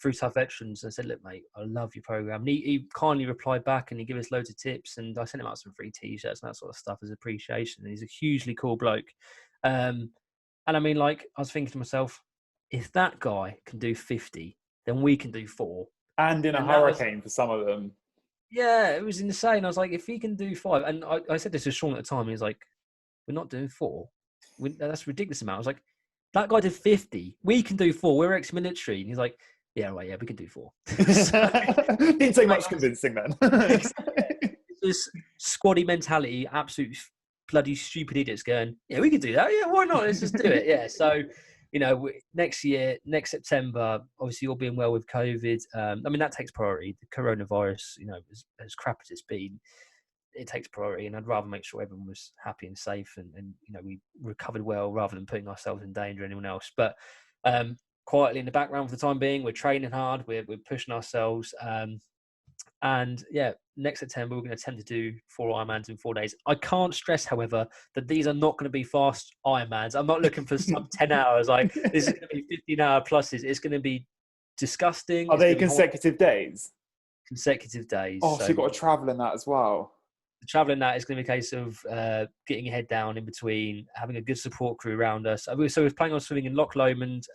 through Tough Veterans, I said, look, mate, I love your program. And he kindly replied back and he gave us loads of tips. And I sent him out some free t-shirts and that sort of stuff as appreciation. And he's a hugely cool bloke. And I mean, like, I was thinking to myself, if that guy can do 50, then we can do 4. And in a hurricane for some of them. Yeah, it was insane. I was like, if he can do 5, and I said this to Sean at the time, he was like, we're not doing 4. That's a ridiculous amount. I was like, that guy did 50. We can do 4. We're ex-military. And he's like, yeah, right, yeah, we can do 4. Didn't take much convincing then. This squaddy mentality, absolute bloody stupid idiots going, yeah, we can do that. Yeah, why not? Let's just do it. Yeah. So, next year, next September, obviously all being well with COVID. I mean, that takes priority. The coronavirus, as crap as it's been, it takes priority. And I'd rather make sure everyone was happy and safe and we recovered well rather than putting ourselves in danger or anyone else. But quietly in the background for the time being, we're training hard, we're pushing ourselves. And yeah, next September, we're going to attempt to do 4 Ironmans in 4 days. I can't stress, however, that these are not going to be fast Ironmans. I'm not looking for sub 10 hours. Like, this is going to be 15-hour pluses. It's going to be disgusting. Are they consecutive days? Consecutive days. Oh, so you've got to travel in that as well. The traveling that is going to be a case of getting your head down in between, having a good support crew around us. So we're planning on swimming in Loch Lomond,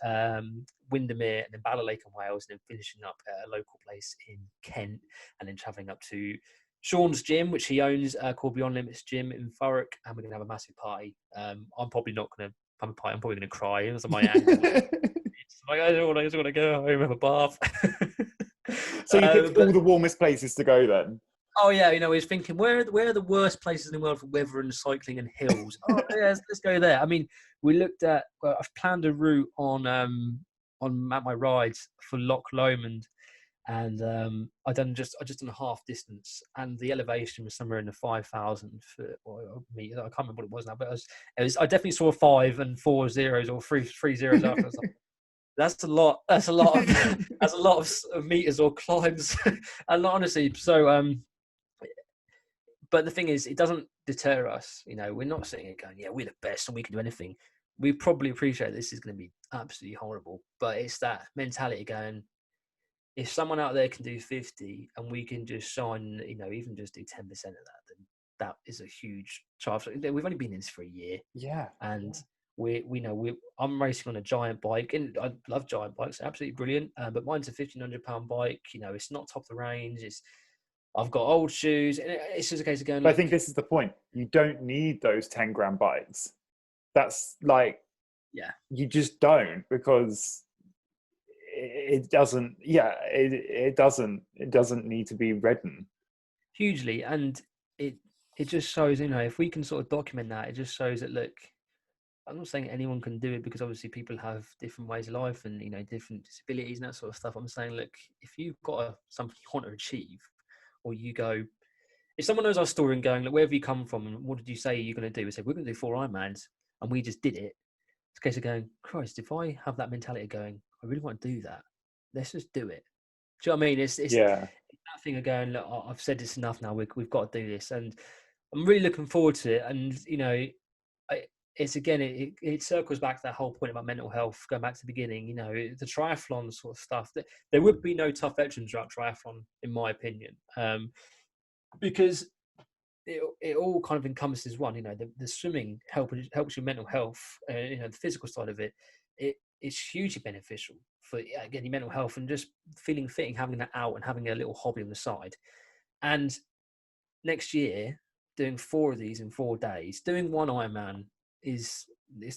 Windermere, and then Ballalake in Wales, and then finishing up at a local place in Kent, and then travelling up to Sean's gym, which he owns, called Beyond Limits Gym in Thurrock, and we're going to have a massive party. I'm probably not going to have a party. I'm probably going to cry. It was my ankle. It's like, I just want to go home, have a bath. So you picked all the warmest places to go then? Oh yeah, we was thinking where are the worst places in the world for weather and cycling and hills? Oh yeah, let's go there. I mean, we looked at. Well, I've planned a route on my rides for Loch Lomond, and I just done a half distance, and the elevation was somewhere in the 5,000 meters. I can't remember what it was now, but I definitely saw 5 and 4 zeros or three zeros after. I was like, that's a lot. That's a lot of meters or climbs, and honestly, so But the thing is, it doesn't deter us. We're not sitting here going, yeah, we're the best and we can do anything. We probably appreciate this is going to be absolutely horrible. But it's that mentality going, if someone out there can do 50 and we can just shine, even just do 10% of that, then that is a huge charge. We've only been in this for a year. Yeah. And I'm racing on a giant bike, and I love giant bikes. Absolutely brilliant. But mine's a £1,500 bike. It's not top of the range. I've got old shoes, and it's just a case of going. But I think this is the point. You don't need those 10 grand bikes. That's like, yeah, you just don't, because it doesn't. Yeah, it doesn't need to be ridden hugely, and it just shows. If we can sort of document that, it just shows that look. I'm not saying anyone can do it, because obviously people have different ways of life and different disabilities and that sort of stuff. I'm saying, look, if you've got something you want to achieve, or you go, if someone knows our story and going, look, where have you come from and what did you say you're going to do? We said, we're going to do 4 Ironmans, and we just did it. It's a case of going, Christ, if I have that mentality of going, I really want to do that, let's just do it. Do you know what I mean? It's that thing of going, look, I've said this enough now, we've got to do this. And I'm really looking forward to it. And, it's again, it circles back to that whole point about mental health, going back to the beginning, the triathlon sort of stuff. There would be no Tough Veterans without triathlon, in my opinion, because it all kind of encompasses one. The swimming helps your mental health, the physical side of it. It's hugely beneficial for, again, your mental health and just feeling fit and having that out and having a little hobby on the side. And next year, doing 4 of these in 4 days, doing 1 Ironman, it's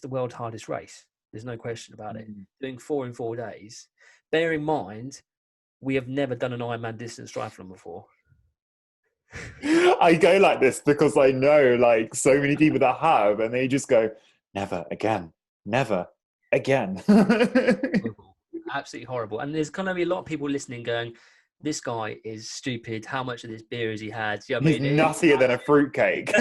the world's hardest race. There's no question about it. Doing 4 in 4 days. Bear in mind, we have never done an Ironman distance triathlon before. I go like this because I know like so many people that have, and they just go, never again, never again. Absolutely horrible. And there's going to be a lot of people listening going, this guy is stupid. How much of this beer has he had? You know what I mean? He's nuttier than a fruitcake.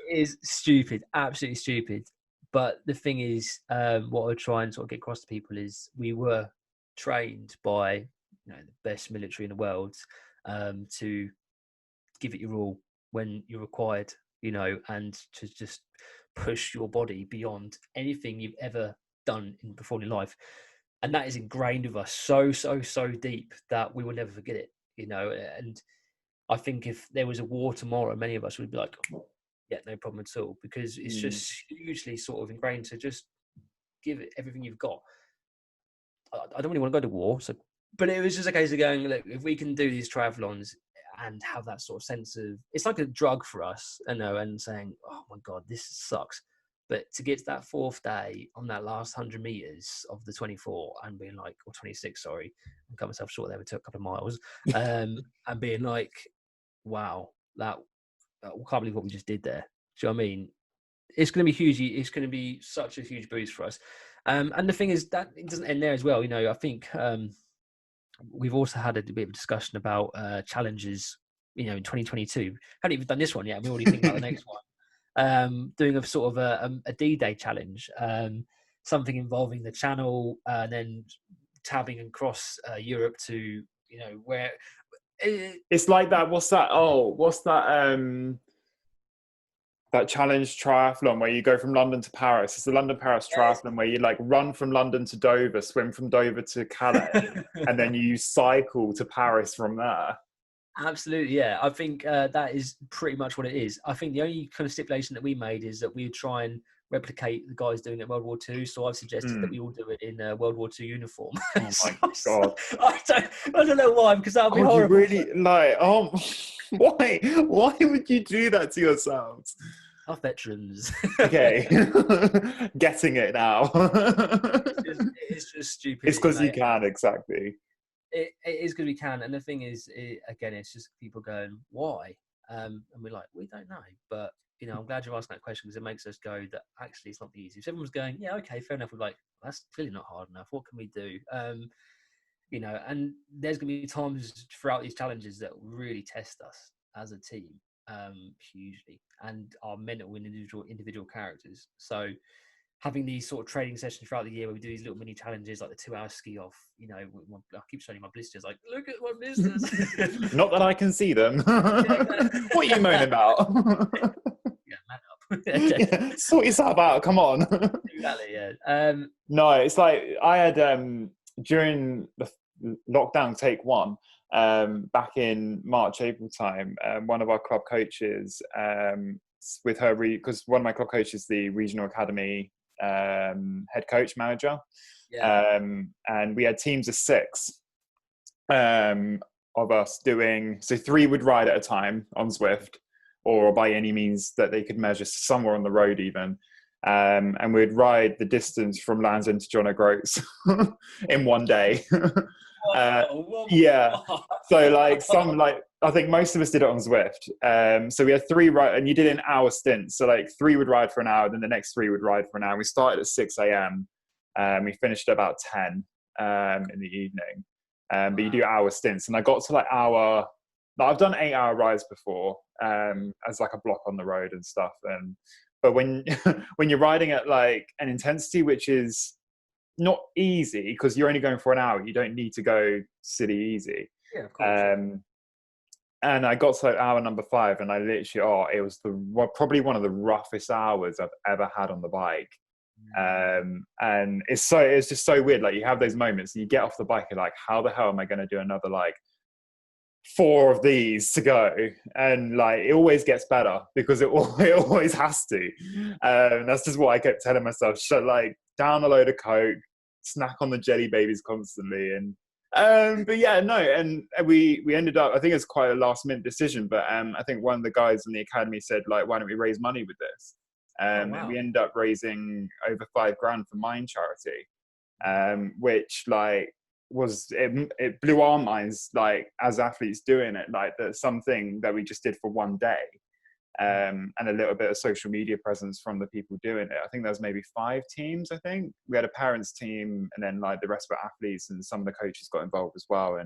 Is stupid, absolutely stupid. But the thing is, what I try and sort of get across to people is we were trained by the best military in the world to give it your all when you're required, and to just push your body beyond anything you've ever done before in life, and that is ingrained with us so deep that we will never forget it. And I think if there was a war tomorrow, many of us would be like, yeah, no problem at all, because it's just hugely sort of ingrained to just give it everything you've got. I don't really want to go to war, but it was just a case of going, look, if we can do these triathlons and have that sort of sense of, it's like a drug for us, and saying, oh my God, this sucks. But to get to that fourth day on that last 100 meters of the 24 and being like, or 26, sorry, I cut myself short there, we took a couple of miles, and being like, wow, that I can't believe what we just did there. Do you know what I mean? It's going to be huge. It's going to be such a huge boost for us. And the thing is that it doesn't end there as well. I think we've also had a bit of a discussion about challenges, in 2022. Haven't even done this one yet. We're already thinking about the next one. Doing a sort of a D-Day challenge, something involving the channel, and then tabbing across Europe to, where... It's like that. What's that? That challenge triathlon where you go from London to Paris. It's the London-Paris triathlon where you like run from London to Dover, swim from Dover to Calais, and then you cycle to Paris from there. Absolutely, yeah. I think that is pretty much what it is. I think the only kind of stipulation that we made is that we would try and replicate the guys doing it in World War II. So I've suggested that we all do it in World War II uniform. Oh my God! I don't know why, because that would be horrible. You really why? Why would you do that to yourselves? Our veterans. Okay, getting it now. It's just stupid. It's because you can, exactly. It is because we can, and the thing is, again, it's just people going, why? And we're like, we don't know, but I'm glad you're asking that question, because it makes us go that actually it's not the easiest. If everyone's going, yeah, okay, fair enough, we're like, that's clearly not hard enough. What can we do? And there's going to be times throughout these challenges that really test us as a team, hugely, and our mental and individual characters. So having these sort of training sessions throughout the year where we do these little mini challenges, like the 2-hour ski off, I keep showing you my blisters, like, look at my blisters. Not that I can see them. What are you moaning about? Yeah, man up. Yeah, sort yourself out, come on. Exactly, yeah. No, it's like I had, during the lockdown take one, back in March, April time, one of our club coaches, with her, because one of my club coaches is the regional academy head coach manager, and we had teams of 6 of us doing, so 3 would ride at a time on Zwift, or by any means that they could measure, somewhere on the road even, and we'd ride the distance from Land's End to John O'Groats in one day. Yeah, so like I think most of us did it on Zwift. So we had 3 ride, and you did an hour stint. So like 3 would ride for an hour, then the next 3 would ride for an hour. We started at 6 a.m. We finished at about 10 in the evening. But you do hour stints, and I got to like hour. Like, I've done 8-hour rides before, as like a block on the road and stuff. But when you're riding at like an intensity which is not easy, because you're only going for an hour, you don't need to go silly easy. Yeah, of course. And I got to like hour number 5, and I literally, it was probably one of the roughest hours I've ever had on the bike. And it's just so weird. Like, you have those moments, and you get off the bike, and like, how the hell am I going to do another like 4 of these to go? And like, it always gets better, because it always has to. That's just what I kept telling myself. Like, down a load of Coke, snack on the jelly babies constantly, and but yeah, no, and we ended up, I think it's quite a last minute decision, but I think one of the guys in the academy said, like, why don't we raise money with this? And we ended up raising over $5,000 for Mind Charity, which like it blew our minds, like, as athletes doing it, like, that's something that we just did for one day. And a little bit of social media presence from the people doing it. I think there's maybe 5 teams. I think we had a parents team, and then like the rest of our athletes, and some of the coaches got involved as well.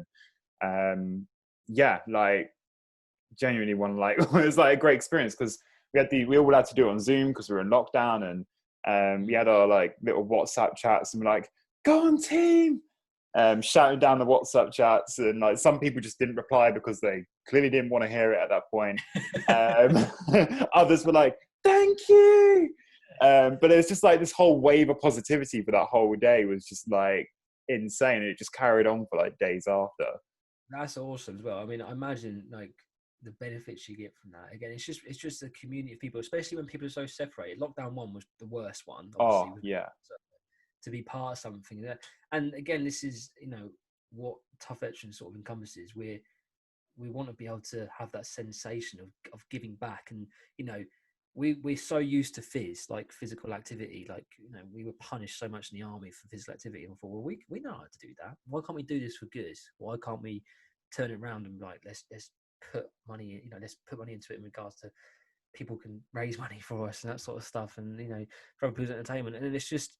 And yeah, like, genuinely it was like a great experience, because we all had to do it on Zoom because we were in lockdown, and we had our like little WhatsApp chats, and we're like, go on team, shouting down the WhatsApp chats, and like some people just didn't reply because they clearly didn't want to hear it at that point. Others were like, thank you. But it was just like this whole wave of positivity for that whole day was just like insane. And it just carried on for like days after. That's awesome as well. I mean, I imagine like the benefits you get from that. Again, it's just a community of people, especially when people are so separated. Lockdown one was the worst one, obviously. Oh, yeah. To be part of something, and again, this is what Tough Veteran sort of encompasses. We want to be able to have that sensation of giving back, and we're so used to like physical activity, like we were punished so much in the army for physical activity, and I thought, well, we know how to do that. Why can't we do this for good? Why can't we turn it around and like let's put money, let's put money into it in regards to people can raise money for us and that sort of stuff, and for other people's entertainment, and it's just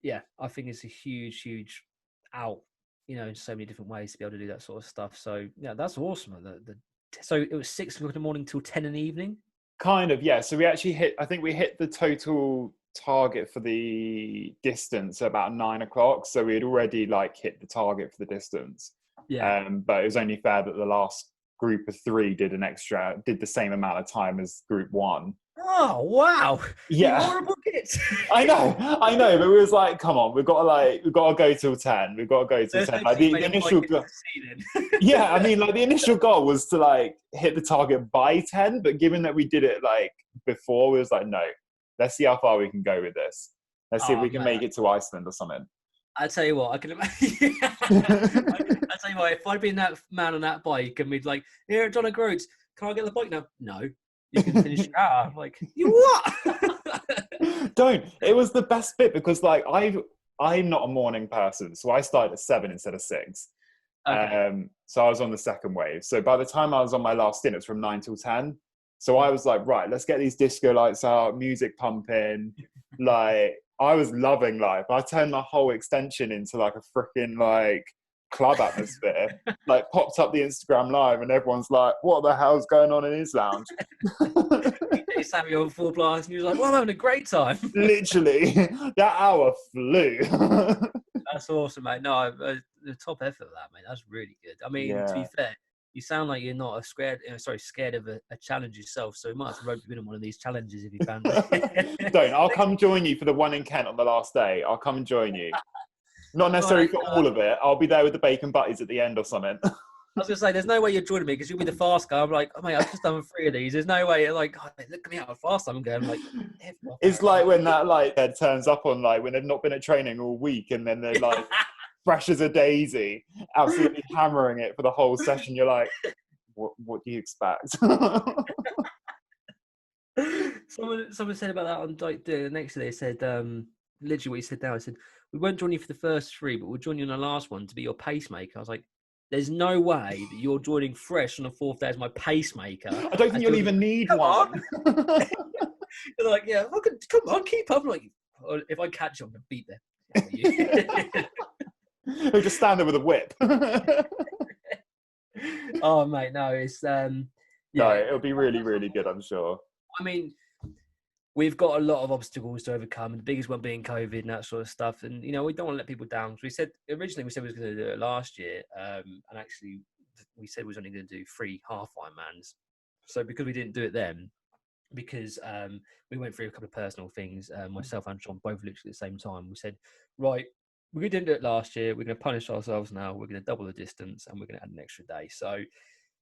I think it's a huge out, in so many different ways to be able to do that sort of stuff. So yeah, that's awesome. So it was 6 o'clock in the morning till 10 in the evening. Kind of, yeah. So we actually I think we hit the total target for the distance at about 9 o'clock. So we had already like hit the target for the distance. Yeah. But it was only fair that the last group of 3 did the same amount of time as group 1. Oh wow! Yeah, you horrible kids. I know, but we was like, come on, we've got to go till 10. We've got to go till 10. Like the initial goal. Yeah, I mean, like the initial goal was to like hit the target by 10, but given that we did it like before, we was like, no, let's see how far we can go with this. Let's see if we can make it to Iceland or something. I tell you what, I can imagine. I tell you what, if I'd been that man on that bike and we'd like, here, John O'Groats, can I get the bike now? No. You can finish it out. I'm like, you what? Don't. It was the best bit because like I'm not a morning person, so I started at 7 instead of 6. Okay. So I was on the second wave. So by the time I was on my last stint, it's from 9 till 10. So I was like, right, let's get these disco lights out, music pumping. Like I was loving life. I turned my whole extension into like a freaking like club atmosphere. Like popped up the Instagram live and everyone's like, what the hell's going on in his lounge? Samuel on full blast and he was like, well, I'm having a great time. Literally that hour flew. That's awesome, mate. No, the top effort of that, mate. That's really good. I mean, to be fair, you sound like you're not scared of a challenge yourself, so we might have to rope you in on one of these challenges if you can. Don't. I'll come join you for the one in Kent on the last day. I'll come and join you. Not necessarily for all of it. I'll be there with the bacon butties at the end or something. I was going to say, there's no way you're joining me because you'll be the fast guy. I'm like, oh, mate, I've just done 3 of these. There's no way. You're like, oh, look at me how fast I'm going. I'm like, it's like when that like head turns up on like when they've not been at training all week and then they're like fresh as a daisy, absolutely hammering it for the whole session. You're like, what do you expect? Someone said about that on like the next day. They said literally what you said now. I said we won't join you for the first 3, but we'll join you on the last one to be your pacemaker. I was like, there's no way that you're joining fresh on the 4th day as my pacemaker. I don't think you'll even need one. You're like, yeah, come on, keep up. I'm like, if I catch you, I'm gonna beat them. He'll just stand there with a whip. Oh mate, no, it's no, it'll be really, really good, I'm sure. I mean, we've got a lot of obstacles to overcome, and the biggest one being COVID and that sort of stuff. And we don't want to let people down. So originally we said we was going to do it last year, and actually we said we was only going to do 3 half Ironmans. So because we didn't do it then, because we went through a couple of personal things, myself and John both literally at the same time, we said, right, we didn't do it last year. We're going to punish ourselves now. We're going to double the distance, and we're going to add an extra day. So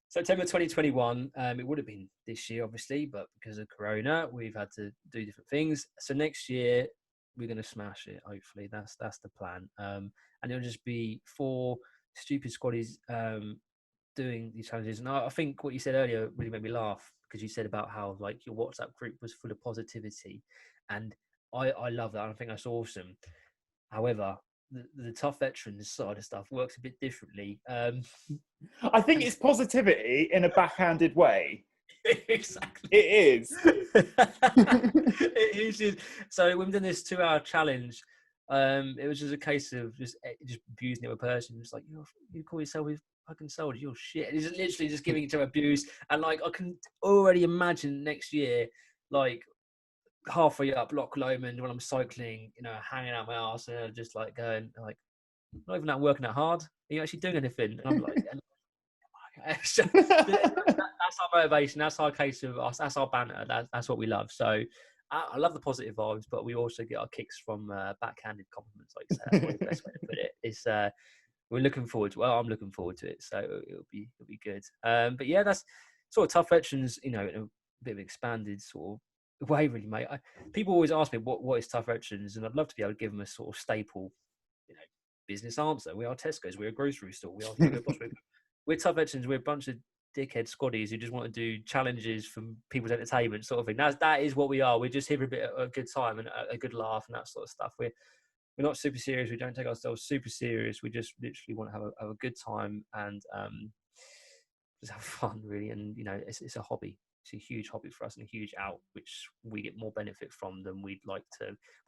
September 2021, it would have been this year, obviously, but because of Corona, we've had to do different things. So next year, we're going to smash it, hopefully. That's the plan. And it'll just be 4 stupid squaddies doing these challenges. And I think what you said earlier really made me laugh, because you said about how like your WhatsApp group was full of positivity. And I love that. I think that's awesome. However, the Tough Veterans side of stuff works a bit differently. I think it's positivity in a backhanded way. Exactly. It is. It is. So we've done this 2-hour challenge. It was just a case of just abusing the other person. It's like, you call yourself a fucking soldier, you're shit. It's literally just giving each other abuse. And like, I can already imagine next year, like, halfway up Loch Lomond when I'm cycling, hanging out my arse and just like going like, not even that working that hard. Are you actually doing anything? And I'm like, that's our motivation. That's our case of us. That's our banter. That's what we love. So I love the positive vibes, but we also get our kicks from backhanded compliments, like you say. That's probably the best way to put it. It's we're looking forward to. Well, I'm looking forward to it, so it'll be good. But yeah, that's sort of tough veterans. You know, in a bit of an expanded sort of way, really, mate. People always ask me what is tough veterans, and I'd love to be able to give them a sort of staple, you know, business answer. We are Tesco's. We're a grocery store. We are Hugo Boss. We're tough veterans. We're a bunch of dickhead squaddies who just want to do challenges for people's entertainment, sort of thing. That is what we are. We're just here for a bit of a good time and a good laugh and that sort of stuff. We're not super serious. We don't take ourselves super serious. We just literally want to have a good time and just have fun, really. And you know, it's a hobby. It's a huge hobby for us and a huge out, which we get more benefit from than we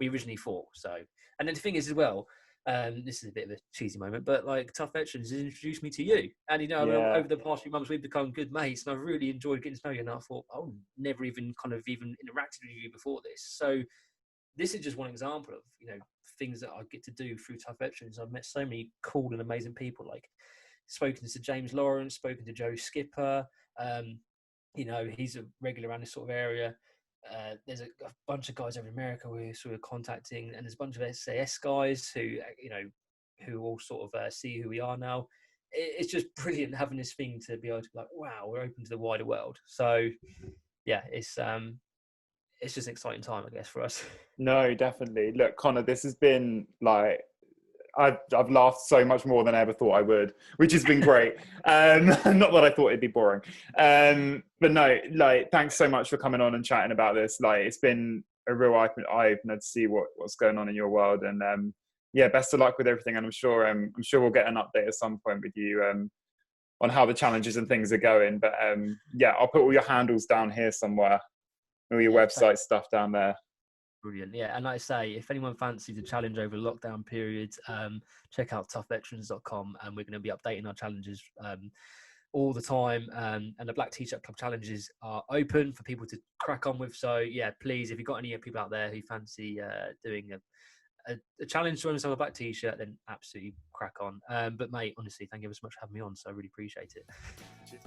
originally thought. So, and then the thing is as well, this is a bit of a cheesy moment, but like Tough Veterans has introduced me to you. And, you know, Yeah. over the past few months, we've become good mates and I've really enjoyed getting to know you. And I thought, oh, never even interacted with you before this. So this is just one example of, you know, things that I get to do through Tough Veterans. I've met so many cool and amazing people, like spoken to James Lawrence, spoken to Joe Skipper. You know, he's a regular around this sort of area. There's a bunch of guys over in America we're sort of contacting, and there's a bunch of SAS guys who, you know, who all sort of see who we are now. It's just brilliant having this thing to be able to be like, wow, we're open to the wider world. So, yeah, it's just an exciting time, I guess, for us. No, definitely. Look, Conor, this has been like I've laughed so much more than I ever thought I would, which has been great. Not that I thought it'd be boring, but no, like thanks so much for coming on and chatting about this. Like it's been a real eye-opener to see what's going on in your world, and yeah, best of luck with everything. And I'm sure we'll get an update at some point with you on how the challenges and things are going. But yeah, I'll put all your handles down here somewhere, all your website stuff down there. Brilliant. Yeah. And like I say, if anyone fancies a challenge over the lockdown period, check out toughveterans.com and we're going to be updating our challenges all the time. And the Black T-shirt Club challenges are open for people to crack on with. So yeah, please, if you've got any people out there who fancy doing a challenge to themselves a black T-shirt, then absolutely crack on. But mate, honestly, thank you ever so much for having me on. So I really appreciate it. Cheers.